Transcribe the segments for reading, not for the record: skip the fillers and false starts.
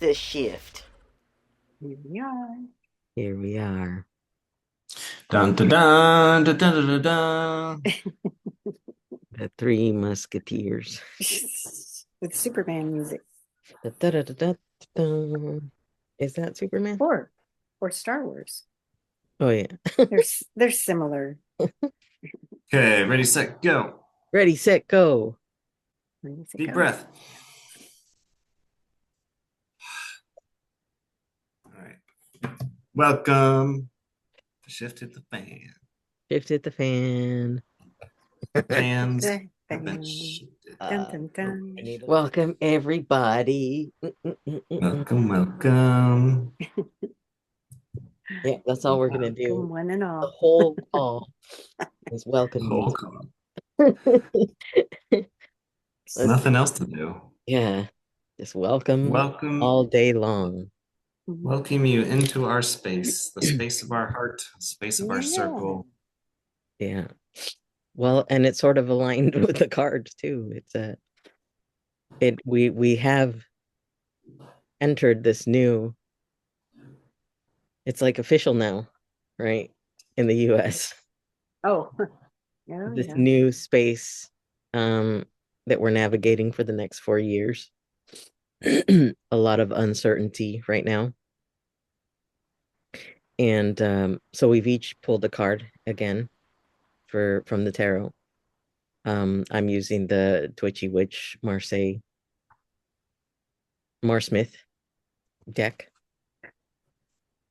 the shift. Here we are. Here we are. Dun dun dun dun dun dun dun. The Three Musketeers. With Superman music. Da-da-da-da-da. Is that Superman? Or Star Wars. Oh, yeah. They're similar. Okay, ready, set, go. Ready, set, go. Deep breath. All right. Welcome. The shift hit the fan. Shift hit the fan. Fans The have been fan. shifted. Dun, dun, dun. Welcome, everybody. Welcome, welcome. Yeah, that's all we're going to do. Welcome, one and The all. whole call is welcome Whole music. call. Let's- Nothing else to do. Yeah, just welcome Welcome, all day long. welcome you into our space, the space of our heart, space of our Yeah. circle. Yeah. Well, and it's sort of aligned with the cards too. We have entered this new, it's like official now, right? In the US. Oh, yeah, This yeah. new space that we're navigating for the next 4 years. A lot of uncertainty right now. And so we've each pulled a card again from the tarot. I'm using the Twitchy Witch MarSmith deck.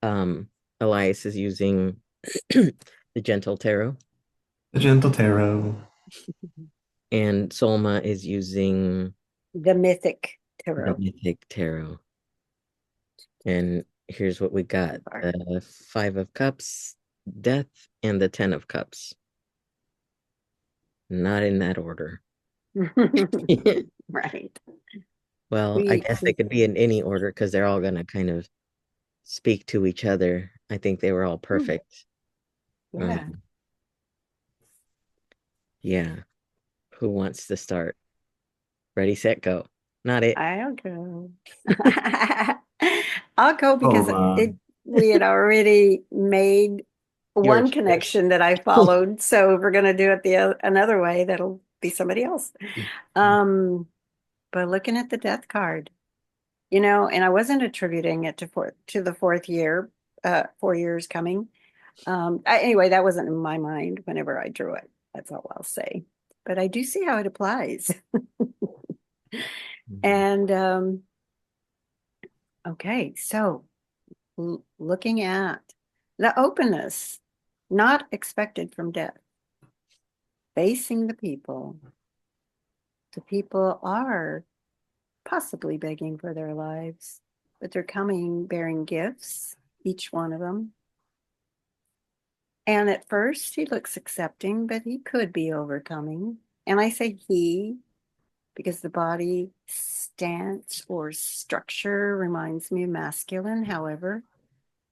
Elias is using the Gentle Tarot, The gentle tarot. and Soulma is using The Mythic the Tarot. Mythic Tarot. And here's what we got: the Five of Cups, Death, and the Ten of Cups. Not in that order. Right. Well, I guess they could be in any order because they're all gonna kind of speak to each other. I think they were all perfect. Yeah. Yeah. Who wants to start? Ready, set, go. Not it. I'll go. I'll go because Hold on. we had already made Your one choice. connection that I followed. So if we're going to do it another way, that'll be somebody else. But looking at the death card, and I wasn't attributing it to the fourth year, 4 years coming. Anyway, that wasn't in my mind whenever I drew it. That's all I'll say. But I do see how it applies. And okay, so looking at the openness, not expected from death, facing the people. The people are possibly begging for their lives, but they're coming bearing gifts, each one of them. And at first he looks accepting, but he could be overcoming. And I say he because the body stance or structure reminds me of masculine. However,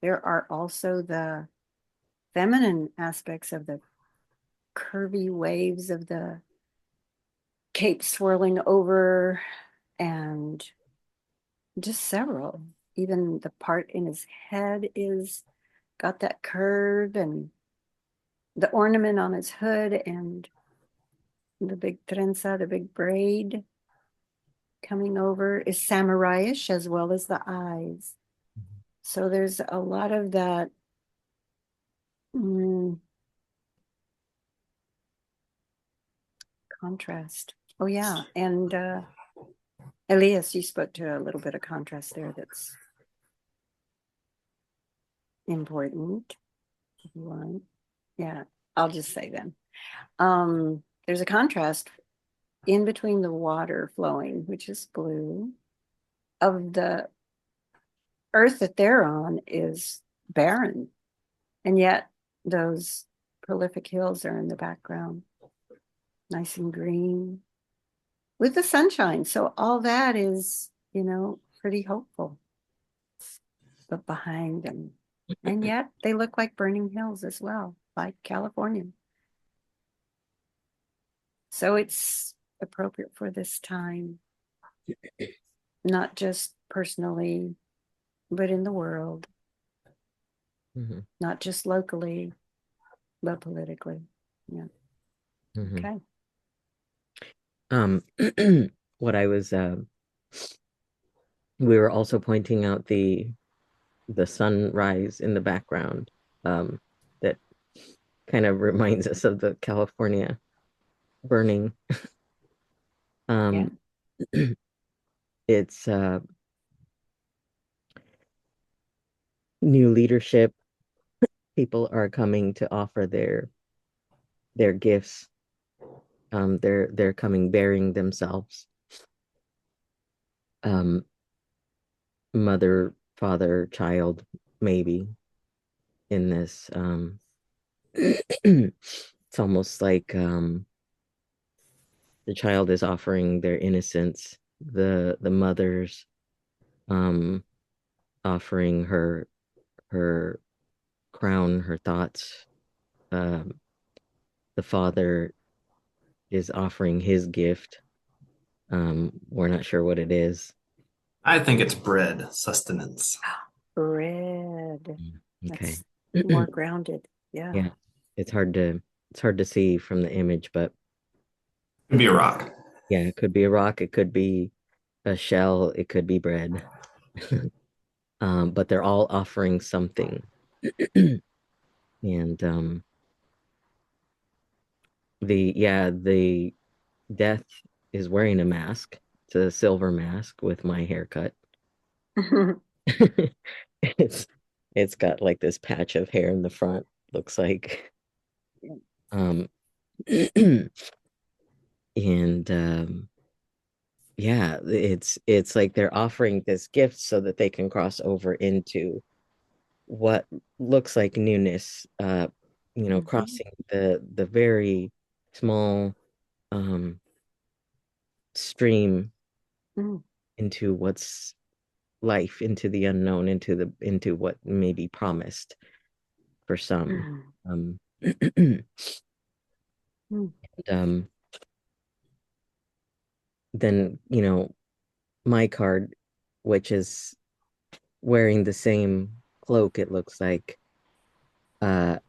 there are also the feminine aspects of the curvy waves of the cape swirling over, and just several. Even the part in his head is got that curve, and the ornament on his hood, and the big trenza, the big braid coming over is samurai-ish, as well as the eyes. So there's a lot of that contrast. Oh yeah, and Elias, you spoke to a little bit of contrast there that's important. If you want, yeah, I'll just say then. There's a contrast in between the water flowing, which is blue, of the earth that they're on is barren, and yet those prolific hills are in the background, nice and green with the sunshine. So all that is, pretty hopeful. But behind them, and yet they look like burning hills as well, like California. So it's appropriate for this time, not just personally, but in the world, Mhm. not just locally, but politically. Yeah. Mhm. Okay. Um, what I was we were also pointing out the sunrise in the background, that kind of reminds us of the California burning. Yeah. Um, it's new leadership. People are coming to offer their gifts. They're coming bearing themselves. Um, mother, father, child, maybe in this. It's almost like the child is offering their innocence. The mother's um offering her crown, her thoughts. Um, the father is offering his gift. We're not sure what it is. I think it's bread, sustenance. Bread. Okay. That's more grounded. Yeah. Yeah, it's hard to see from the image, but Could be a rock. yeah, it could be a rock, it could be a shell, it could be bread. But they're all offering something. And the death is wearing a mask. It's a silver mask with my haircut. It's it's got like this patch of hair in the front, looks like. Um and yeah, it's like they're offering this gift so that they can cross over into what looks like newness, Mhm. crossing the very small stream Mm. into what's life, into the unknown, into what may be promised for some. Mm. And, Mm. then, my card, which is wearing the same cloak, it looks like, uh,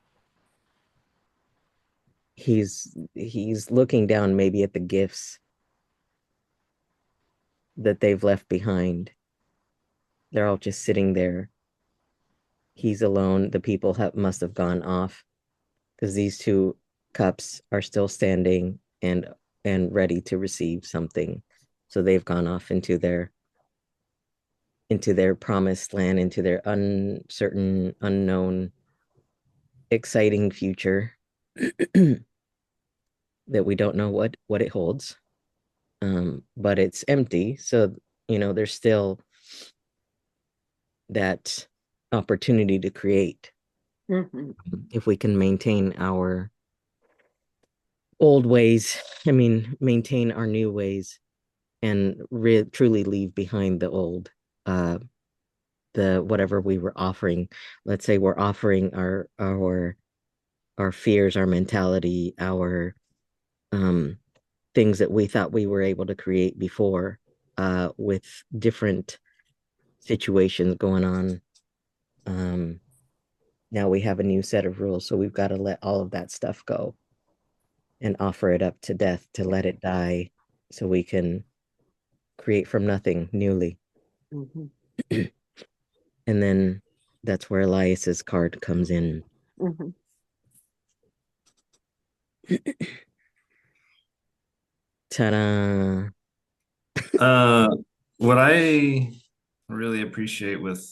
he's looking down maybe at the gifts that they've left behind. They're all just sitting there. He's alone. The people must have gone off because these two cups are still standing and ready to receive something. So they've gone off into their promised land, into their uncertain, unknown, exciting future that we don't know what it holds. But it's empty, so there's still that opportunity to create Mhm. if we can maintain our old ways. I mean, maintain our new ways and truly leave behind the old, uh the whatever we were offering. Let's say we're offering our fears, our mentality, our um things that we thought we were able to create before, with different situations going on. Now we have a new set of rules, so we've got to let all of that stuff go and offer it up to death, to let it die so we can create from nothing newly. Mhm. And then that's where Elias's card comes in. Mhm. Ta-da. Uh, what I really appreciate with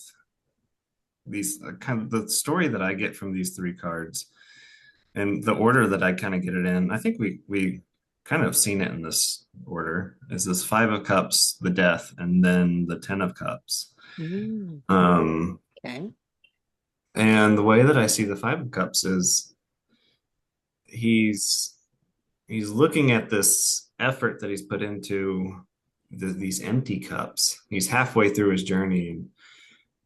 these kind of the story that I get from these three cards and the order that I kind of get it in, I think we kind of seen it in this order is this Five of Cups, the death, and then the Ten of Cups. Mm. Um, Okay. and the way that I see the Five of Cups is he's he's looking at this effort that he's put into these empty cups. He's halfway through his journey,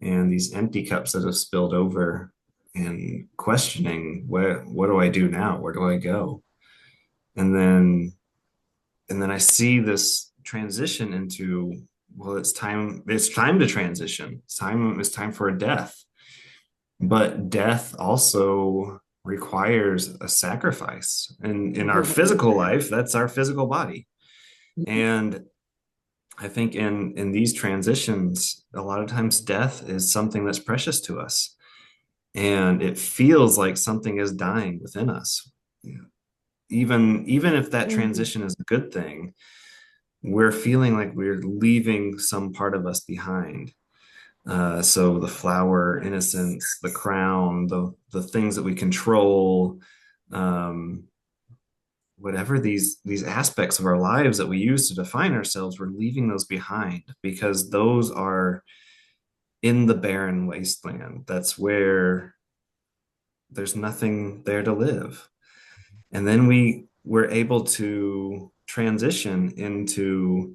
and these empty cups that have spilled over, and questioning what do I do now? Where do I go? And then I see this transition into well, it's time to transition. It's time for a death. But death also requires a sacrifice. And in our physical life, that's our physical body. And I think in these transitions, a lot of times death is something that's precious to us. And it feels like something is dying within us. Even if that Mhm. transition is a good thing, we're feeling like we're leaving some part of us behind. So the flower, innocence, the crown, the things that we control, um, whatever these aspects of our lives that we use to define ourselves, we're leaving those behind because those are in the barren wasteland. That's where there's nothing there to live. And then we were able to transition into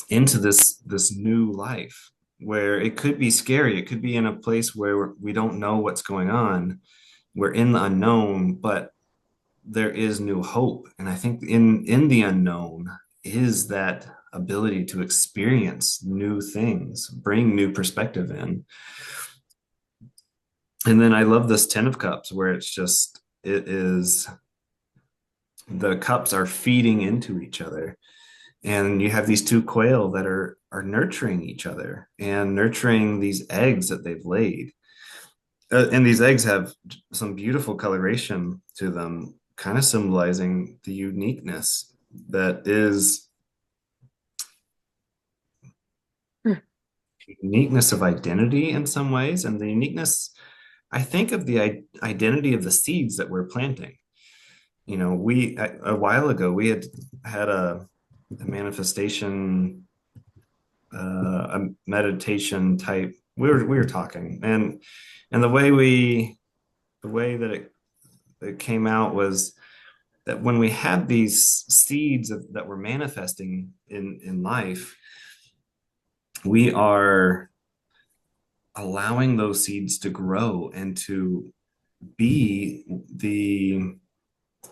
this new life where it could be scary. It could be in a place where we don't know what's going on. We're in the unknown, but there is new hope. And I think in the unknown is that ability to experience new things, bring new perspective in. And then I love this 10 of cups where it is the cups are feeding into each other, and you have these two quail that are nurturing each other and nurturing these eggs that they've laid. And these eggs have some beautiful coloration to them, kind of symbolizing the uniqueness that is uniqueness of identity in some ways, and the uniqueness, I think, of the identity of the seeds that we're planting. We a while ago we had a manifestation, a meditation type. We were talking, and the way that it came out was that when we have these seeds that we're manifesting in life, we are allowing those seeds to grow and to be the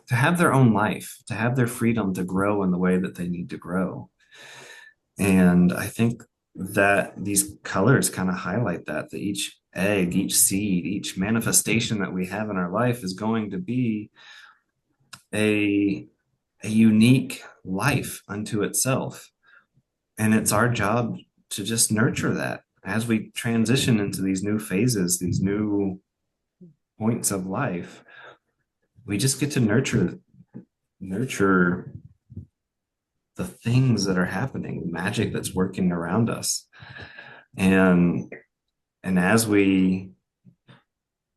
to have their own life, to have their freedom to grow in the way that they need to grow. And I think that these colors kind of highlight that each egg, each seed, each manifestation that we have in our life is going to be a, a unique life unto itself. And it's our job to just nurture that as we transition into these new phases, these new points of life. We just get to nurture the things that are happening, the magic that's working around us. And as we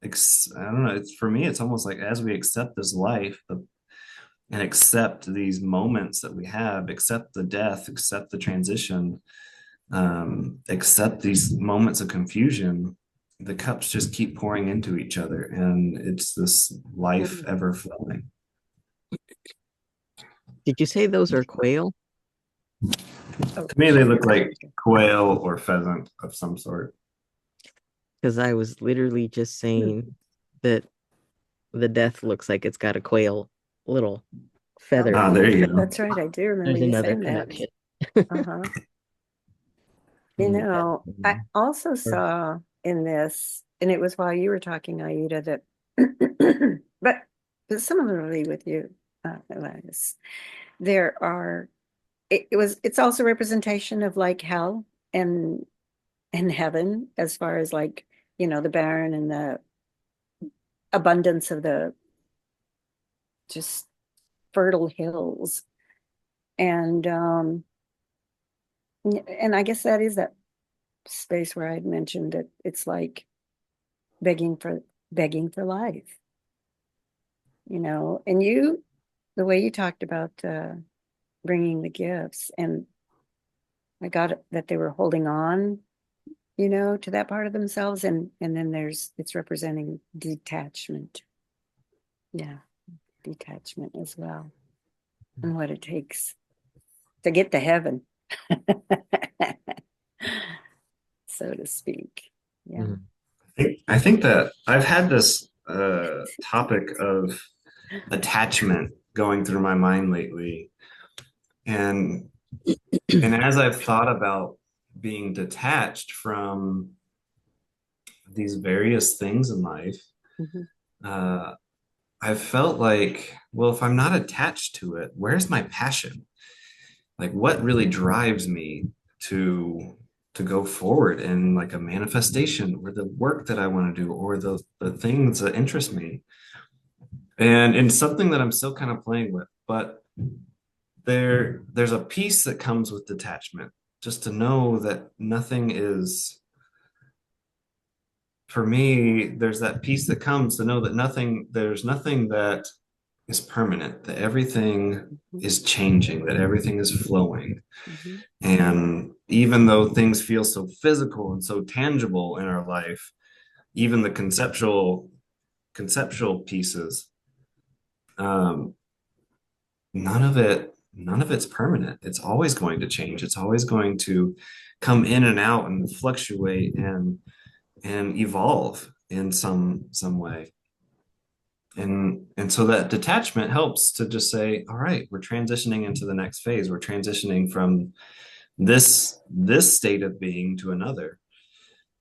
I don't know, for me it's almost like as we accept this life, and accept these moments that we have, accept the death, accept the transition, accept these moments of confusion, the cups just keep pouring into each other, and it's this life ever flowing. Did you say those are quail? Oh, To me they sugar. look like quail or pheasant of some sort. Because I was literally just Hmm. saying that the death looks like it's got a quail little feather. Ah, Oh, there you go. that's right. I do remember There's you another saying that. connection. Uh-huh. Mm, I also or- saw in this, and it was while you were talking, Aida, that, but similarly with you, Elias, there are, it's also representation of like hell and heaven, as far as like, the barren and the abundance of the just fertile hills. And, and I guess that is that space where I'd mentioned that it's like begging for life, and the way you talked about bringing the gifts, and I got it, that they were holding on, to that part of themselves, and then it's representing detachment. Yeah, detachment as well, and what it takes to get to heaven, so to speak. Yeah. mm, I think that I've had this topic of attachment going through my mind lately. And And as I've thought about being detached from these various things in life, Mhm. uh, I've felt like, well, if I'm not attached to it, where's my passion? Like, what really drives me to to go forward in like a manifestation or the work that I want to do or the things that interest me? And it's something that I'm still kind of playing with, but there's a peace that comes with detachment, just to know that nothing is, for me, there's that peace that comes to know that there's nothing that is permanent, that everything Mhm. is changing, that everything is flowing. Mhm. And even though things feel so physical and so tangible in our life, even the conceptual pieces, um, none of it's permanent. It's always going to change. It's always going to come in and out and fluctuate and evolve in some way. And so that detachment helps to just say, all right, we're transitioning into the next phase. We're transitioning from this state of being to another.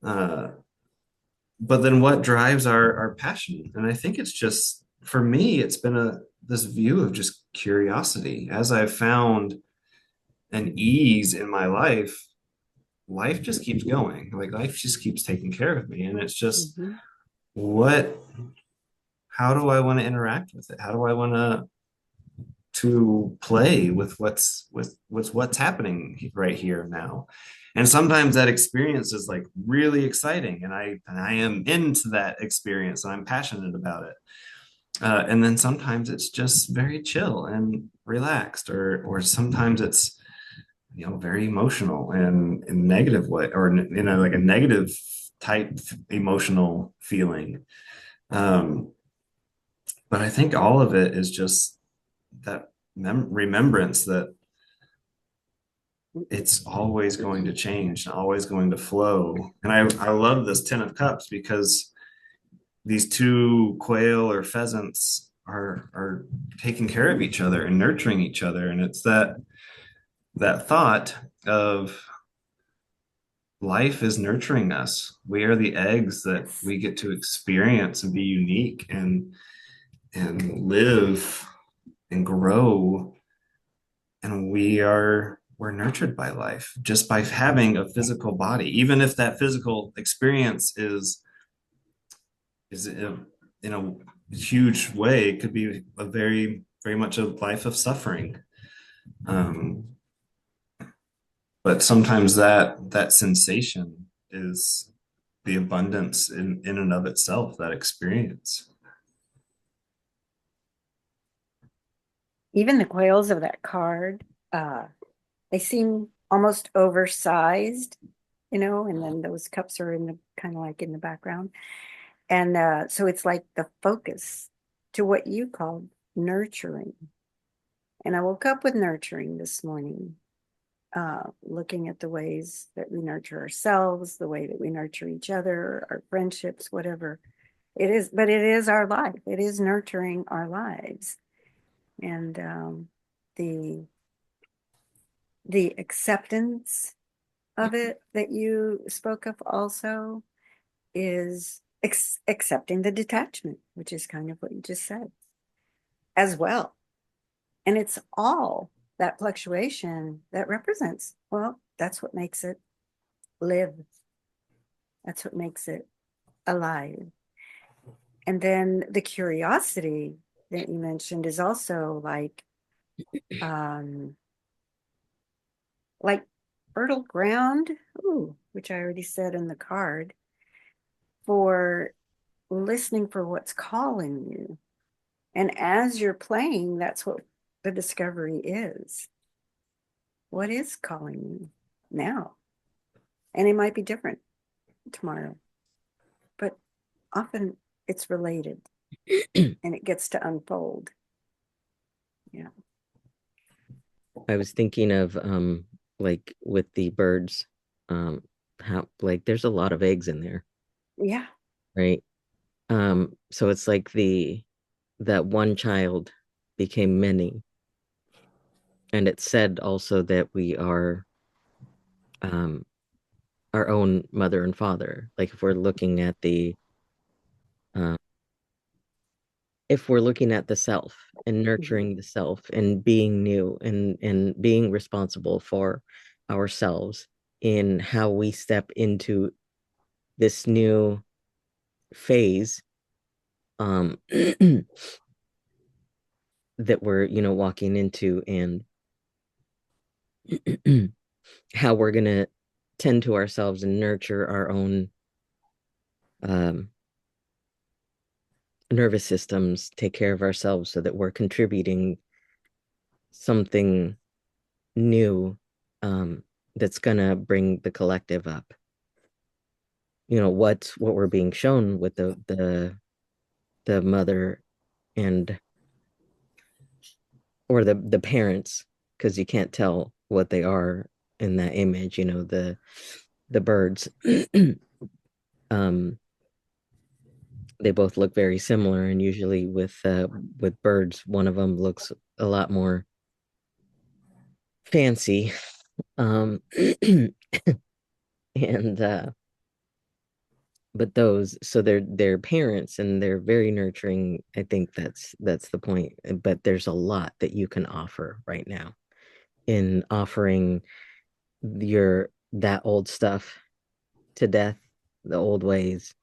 Uh, but then what drives our passion? And I think it's just, for me, it's been a this view of just curiosity. As I've found an ease in my life, life just keeps going. Like life just keeps taking care of me. And it's just, Mhm. what how do I want to interact with it? How do I want to play with what's happening right here now? And sometimes that experience is like really exciting, and I am into that experience and I'm passionate about it. And then sometimes it's just very chill and relaxed, or sometimes it's very emotional and in negative way, or like a negative type emotional feeling. Um, but I think all of it is just that remembrance that it's always going to change, always going to flow. And I love this Ten of Cups because these two quail or pheasants are taking care of each other and nurturing each other. And it's that thought of life is nurturing us. We are the eggs that Yes. we get to experience and be unique and live and grow. And we're nurtured by life just by having a physical body, even if that physical experience is in a huge way, it could be a very much a life of suffering. um, but sometimes that sensation is the abundance in and of itself, that experience. Even the quails of that card, uh, they seem almost oversized, and then those cups are in the kind of like in the background. And so it's like the focus to what you called nurturing. And I woke up with nurturing this morning, looking at the ways that we nurture ourselves, the way that we nurture each other, our friendships, whatever it is. But it is our life, it is nurturing our lives. And the the acceptance of it that you spoke of also is accepting the detachment, which is kind of what you just said as well. And it's all that fluctuation that represents, well, that's what makes it live. That's what makes it alive. And then the curiosity that you mentioned is also um, like fertile ground, ooh, which I already said in the card, for listening for what's calling you. And as you're playing, that's what the discovery is. What is calling you now? And it might be different tomorrow, but often it's related and it gets to unfold. Yeah. I was thinking of like with the birds, how like there's a lot of eggs in there, Yeah. right? So it's like the that one child became many, And it's said also that we are um, our own mother and father. Like uh, if we're looking at the self and Mhm. nurturing the self and being new and being responsible for ourselves in how we step into this new phase that we're walking into, and how we're going to tend to ourselves and nurture our own um, nervous systems, take care of ourselves so that we're contributing something new, that's going to bring the collective up. What we're being shown with the mother and or the parents, because you can't tell what they are in that image, the birds. um they both look very similar, and usually with birds, one of them looks a lot more fancy. And but those, so they're parents and they're very nurturing. I think that's the point. But there's a lot that you can offer right now in offering your that old stuff to death, the old ways.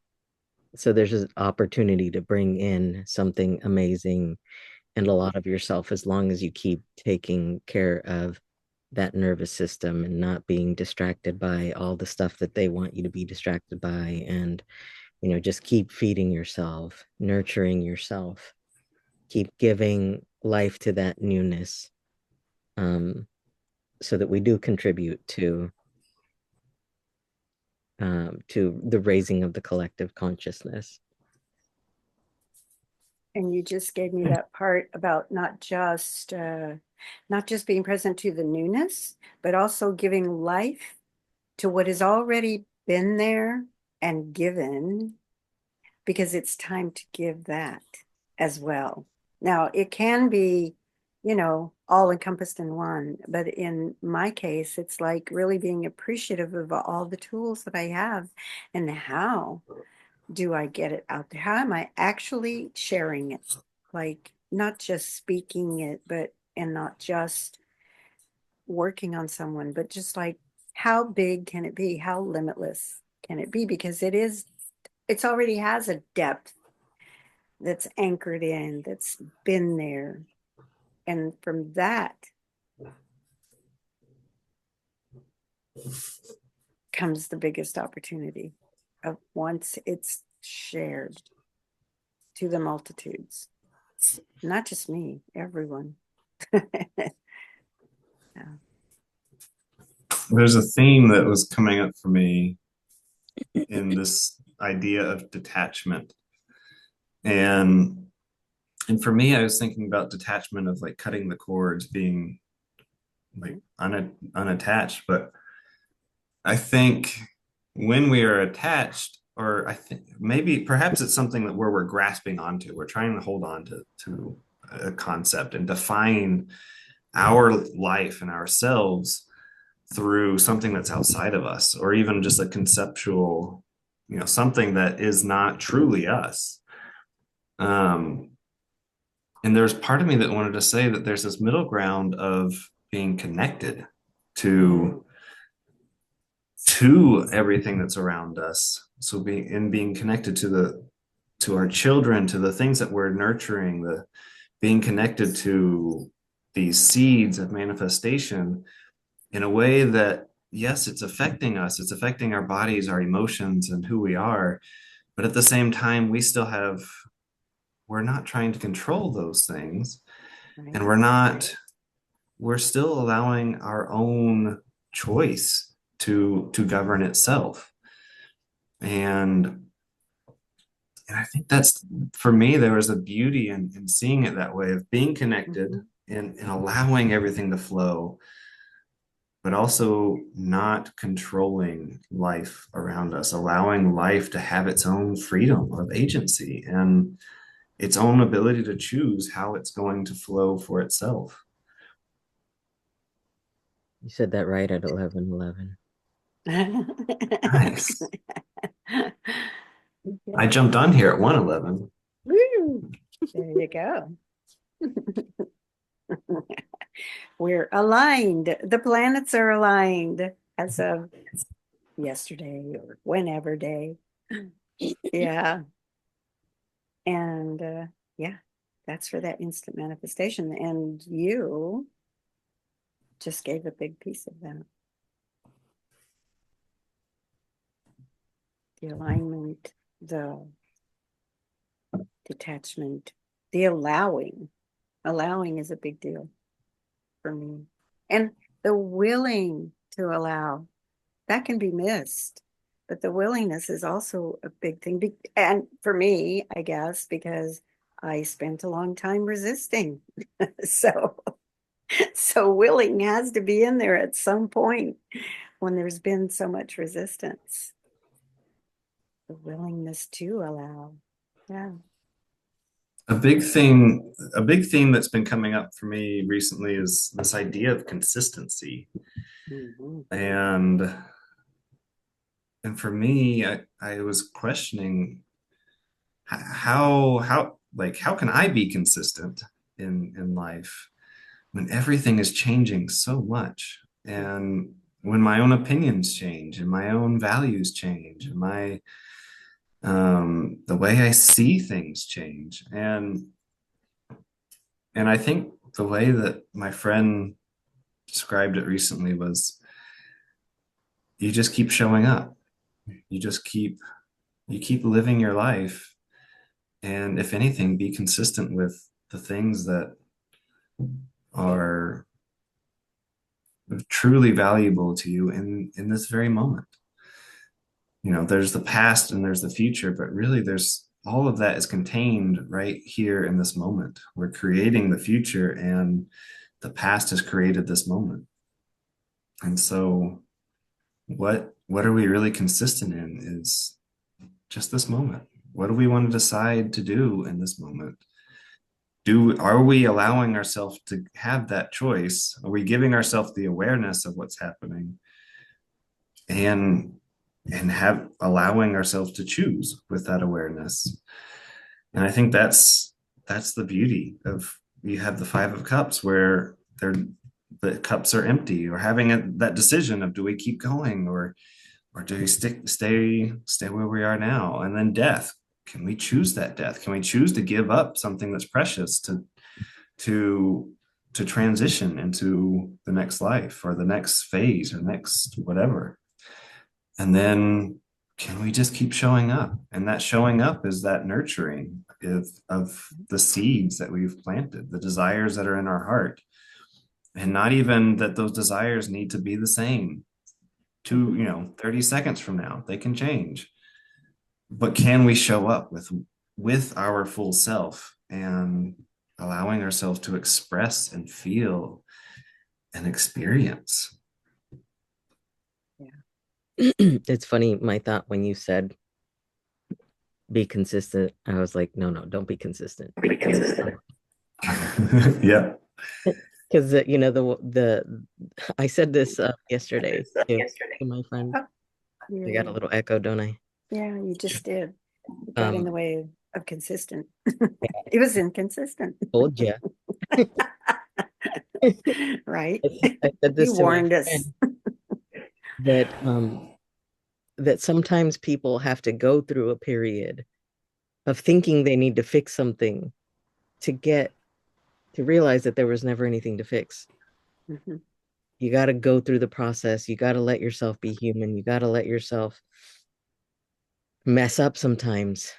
So there's an opportunity to bring in something amazing and a lot of yourself, as long as you keep taking care of that nervous system and not being distracted by all the stuff that they want you to be distracted by. And just keep feeding yourself, nurturing yourself, keep giving life to that newness, um, so that we do contribute to the raising of the collective consciousness. And you just gave me that part about not just being present to the newness, but also giving life to what has already been there and given, because it's time to give that as well. Now, it can be, all encompassed in one, but in my case, it's like really being appreciative of all the tools that I have, and how do I get it out there? How am I actually sharing it? Like, not just speaking it, but, and not just working on someone, but just like, how big can it be? How limitless can it be? Because it's already has a depth that's anchored in, that's been there. And from that comes the biggest opportunity of once it's shared to the multitudes, not just me, everyone. Yeah. There's a theme that was coming up for me in this idea of detachment. And and for me, I was thinking about detachment of like cutting the cords, being like unattached. But I think when we are attached, or I think maybe perhaps it's something that where we're grasping onto, we're trying to hold on to a concept and define our life and ourselves through something that's outside of us, or even just a conceptual, something that is not truly us. Um, and there's part of me that wanted to say that there's this middle ground of being connected to everything that's around us. So being connected to our children, to the things that we're nurturing, the being connected to these seeds of manifestation in a way that, yes, it's affecting us, it's affecting our bodies, our emotions, and who we are. But at the same time, we're not trying to control those things. Right. And we're still allowing our own choice to govern itself. And I think that's, for me, there was a beauty in seeing it that way, of being connected Mm-hmm. and allowing everything to flow, but also not controlling life around us, allowing life to have its own freedom of agency and its own ability to choose how it's going to flow for itself. You said that right at 11:11. Nice. I Yeah. jumped on here at 1:11. Woo. There you go. We're aligned. The planets are aligned as of yesterday or whenever day. Yeah. And yeah, that's for that instant manifestation. And you just gave a big piece of that. The alignment, the detachment, the allowing. Allowing is a big deal for me. And the willing to allow, that can be missed. But the willingness is also a big thing. And for me, I guess, because I spent a long time resisting. So, so willing has to be in there at some point when there's been so much resistance. The willingness to allow. Yeah. A big theme that's been coming up for me recently is this idea of consistency. Mhm. And for me, I was questioning how can I be consistent in life when everything is changing so much, and when my own opinions change and my own values change and my the way I see things change. And I think the way that my friend described it recently was you just keep showing up. You just keep living your life, and if anything, be consistent with the things that are truly valuable to you in this very moment. You know, there's the past and there's the future, but really there's all of that is contained right here in this moment. We're creating the future, and the past has created this moment. And so what are we really consistent in is just this moment. What do we want to decide to do in this moment? Are we allowing ourselves to have that choice? Are we giving ourselves the awareness of what's happening, and have allowing ourselves to choose with that awareness? And I think that's the beauty of, you have the Five of Cups where the cups are empty, or having that decision of, do we keep going, or do we stay where we are now? And then death. Can we choose that death? Can we choose to give up something that's precious to to transition into the next life or the next phase or next whatever? And then can we just keep showing up? And that showing up is that nurturing of the seeds that we've planted, the desires that are in our heart. And not even that those desires need to be the same 30 seconds from now. They can change. But can we show up with our full self, and allowing ourselves to express and feel and experience? It's funny, my thought when you said be consistent, I was like, no, no, don't be consistent. Yeah. Because the I said this yesterday to my friend. Oh, I got a little echo, don't I? yeah, you just did. It got in Um, the way of consistent. It was inconsistent, told you. right? I said You this to my warned us. friend that that sometimes people have to go through a period of thinking they need to fix something to get to realize that there was never anything to fix. Mhm. You got to go through the process. You got to let yourself be human. You got to let yourself mess up sometimes,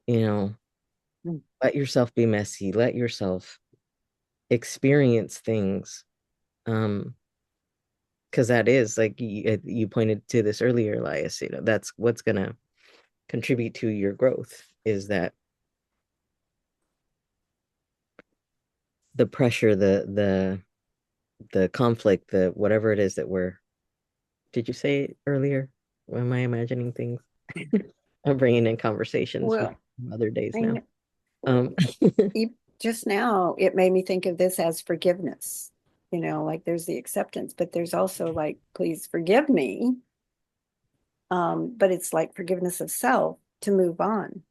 you know, let yourself be messy, let yourself experience things. Because that is like you pointed to this earlier, Elias, that's what's gonna contribute to your growth is that the pressure, the conflict, the whatever it is that we're, did you say earlier? Am I imagining things? I'm bringing in conversations from Well, other days I now. know, Um, just now it made me think of this as forgiveness. like there's the acceptance, but there's also like, please forgive me. But it's like forgiveness of self to move on,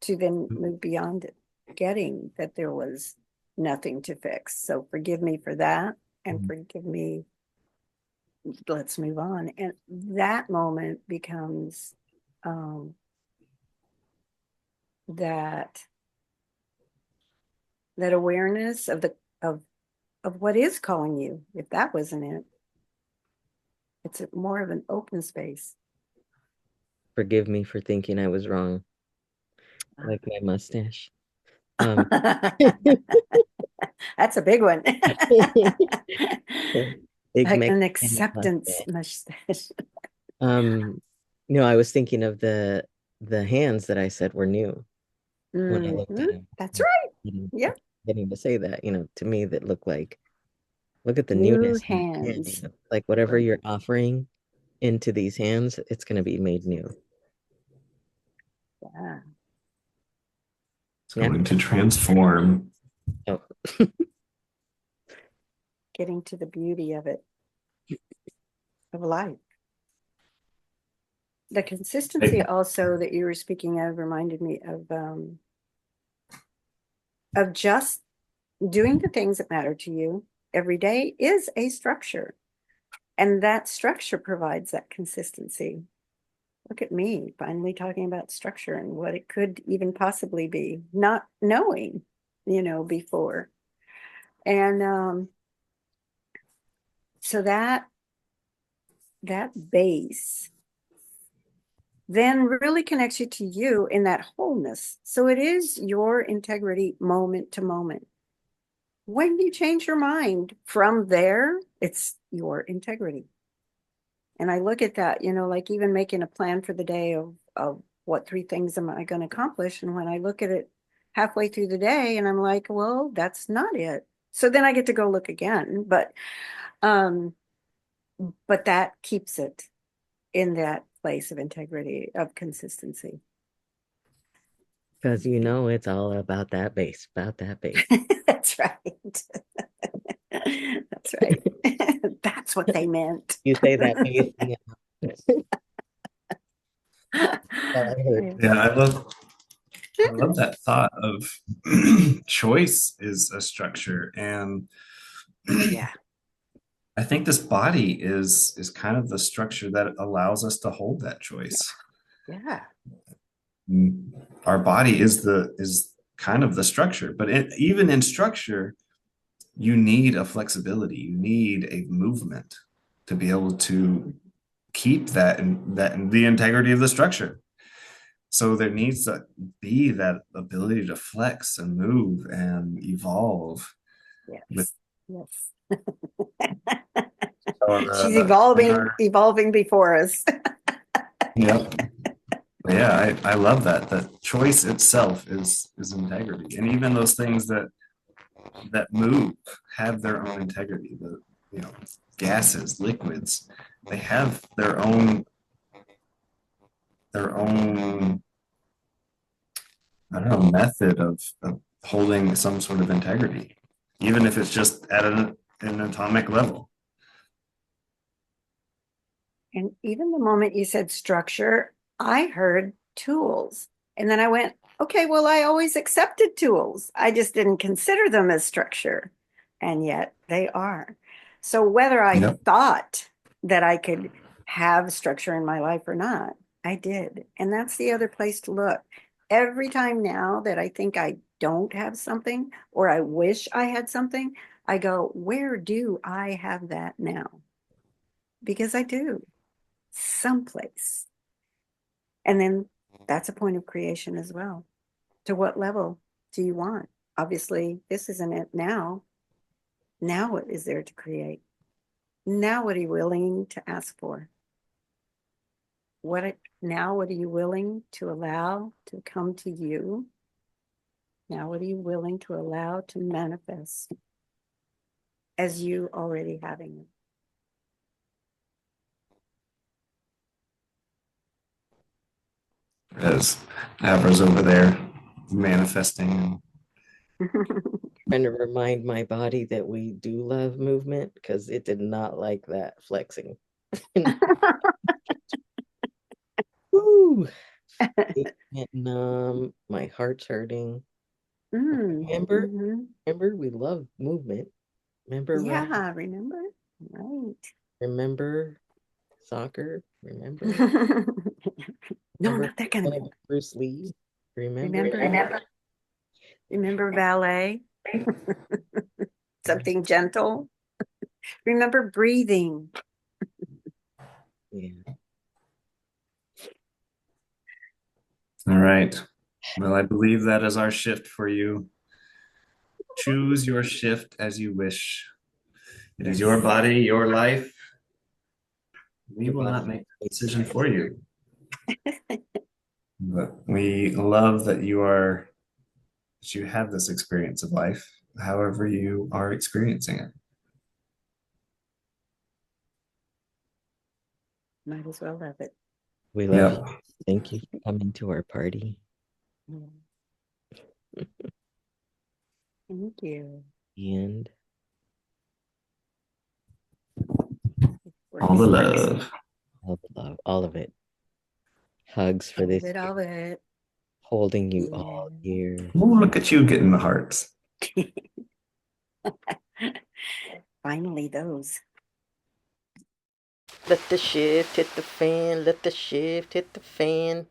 to then move beyond it, getting that there was nothing to fix. So forgive me for that, and forgive me, let's move on. And that moment becomes that awareness of what is calling you. If that wasn't it, it's more of an open space. Forgive me for thinking I was wrong, like my mustache. Um, That's a big one. big Like an Mexican acceptance mustache. mustache. Um, no, I was thinking of the hands that I said were new when I looked Mhm. at them. That's right. Getting, Yep. getting to say that, to me that look like, look at the New newness in your hand, hands. like whatever Right. you're offering into these hands, it's going to be made new. Yeah. It's Yeah. going to transform. Oh, Getting to the beauty of it, of life. The consistency also that you were speaking of reminded me of just doing the things that matter to you every day is a structure. And that structure provides that consistency. Look at me finally talking about structure and what it could even possibly be, not knowing, before. And so that base then really connects you to you in that wholeness. So it is your integrity moment to moment. When you change your mind from there, it's your integrity. And I look at that, like even making a plan for the day of what 3 things am I going to accomplish. And when I look at it halfway through the day and I'm like, well, that's not it. So then I get to go look again. Um, but that keeps it in that place of integrity, of consistency. because it's all about that base, about that base. That's right. That's right. That's what they meant. You say that base, yeah. All I heard. Yeah. Yeah, I love that thought of choice is a structure. And Yeah. I think this body is kind of the structure that allows us to hold that choice. Yeah. Our body is kind of the structure, but even in structure, you need a flexibility, you need a movement to be able to keep that the integrity of the structure. So there needs to be that ability to flex and move and evolve with Yes. Yes. She's our, evolving before us. yeah. Yeah, I love that. The choice itself is integrity. And even those things that move have their own integrity. The gases, liquids, they have their own I don't know method of holding some sort of integrity, even if it's just at an atomic level. And even the moment you said structure, I heard tools. And then I went, okay, well, I always accepted tools. I just didn't consider them as structure. And yet they are. So whether I Yep. thought that I could have structure in my life or not, I did. And that's the other place to look. Every time now that I think I don't have something or I wish I had something, I go, where do I have that now? Because I do someplace. And then that's a point of creation as well. To what level do you want? Obviously, this isn't it now. Now, what is there to create? Now, what are you willing to ask for? Now, what are you willing to allow to come to you? Now, what are you willing to allow to manifest as you already having it? As Avra's over there manifesting. Trying to remind my body that we do love movement because it did not like that flexing. Woo! It went numb. My heart's hurting. Remember? Mhm. Remember, we love movement. Remember, Ryan? Yeah, remember? Right. Remember soccer? Remember? No, Remember not that kind of playing with Bruce Lee? Remember? remember ballet? Something gentle. Remember breathing. Yeah. All right. Well, I believe that is our shift for you. Choose your shift as you wish. It is your body, your life. We Your will body not make the makes decision for you. But we love that you have this experience of life, however you are experiencing it. Might as well have it. We love you. Yep. Thank you for coming to our party. Thank you. And All the love. all the love, all of it. Hugs for All this of it, year. all of it. Holding you all year. Oh, look at you getting the hearts. Finally, those. Let the shift hit the fan. Let the shift hit the fan.